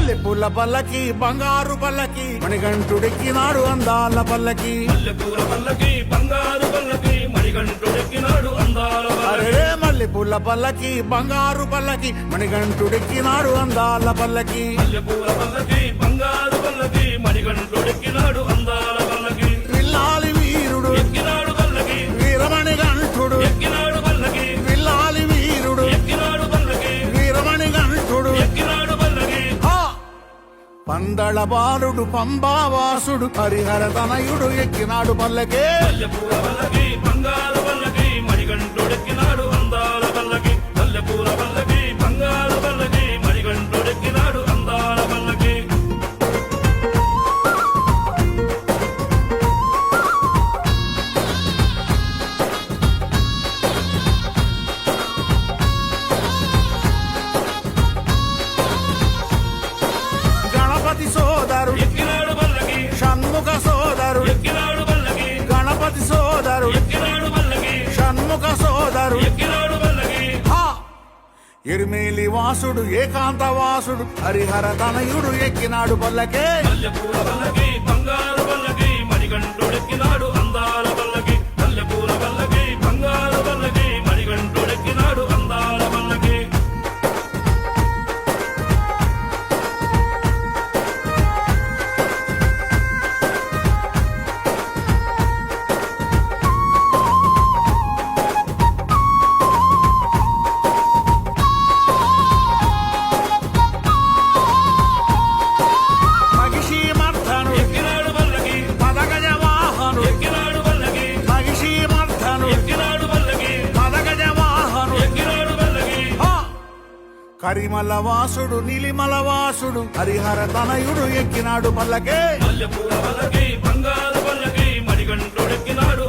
మల్లెపూల పల్లకి బంగారు పల్లకి మణికంఠుడెక్కినాడు అందాల పల్లకి మల్లెపూల పల్లకి బంగారు పల్లకి మణికంఠుడెక్కినాడు అందాల అరే మల్లెపూల పల్లకి బంగారు పల్లకి మణికంఠుడెక్కినాడు అందాల పల్లకి మల్లెపూల పల్లకి బంగారు పల్లకి మణికంఠుడెక్కినాడు అందాల పల్లకి విల్లాలి వీరుడు ఎక్కినాడు పల్లకి వీరమణికంఠుడు ఎక్కినాడు పల్లకి విల్లాలి వీరుడు ఎక్కినాడు పల్లకి వీరమణికంఠుడు ఎక్కినాడు పల్లకి పందళ బాలుడు పంబావాసుడు హరిహర తనయుడు ఎక్కినాడు పల్లకే మల్లెపూల పల్లకి బంగారు పల్లకి మణికంఠుడెక్కినాడు అందాల పల్లకి మల్లెపూల పల్లకి బంగారు పల్లకి మణికంఠుడెక్కినాడు అందాల పల్లకి గణపతి సోదరుడు ఎక్కినాడు పల్లకి షణ్ముఖ సోదరుడు ఎక్కినాడు పల్లకి గణపతి సోదరుడు ఎక్కినాడు పల్లకి షణ్ముఖ సోదరుడు ఎక్కినాడు పల్లకి ఎరిమేలి వాసుడు ఏకాంత వాసుడు హరిహర తనయుడు ఎక్కినాడు పల్లకే మల్లెపూల పల్లకి బంగారు పల్లకి మణికంఠుడెక్కినాడు అందాల పల్లకి మల్లెపూల పల్లకి బంగారు పల్లకి మణికంఠుడెక్కినాడు అందాల పల్లకి మహిషి మర్ధను ఎక్కినాడు పల్లకి పదగజ వాహను ఎక్కినాడు పల్లకి మహిషి మర్ధను ఎక్కినాడు పల్లకి పదగజ వాహను ఎక్కినాడు పల్లకి కరిమల వాసుడు నీలిమల వాసుడు హరిహర తనయుడు ఎక్కినాడు పల్లకే మల్లెపూల పల్లకి బంగారు పల్లకి మణికంఠుడెక్కినాడు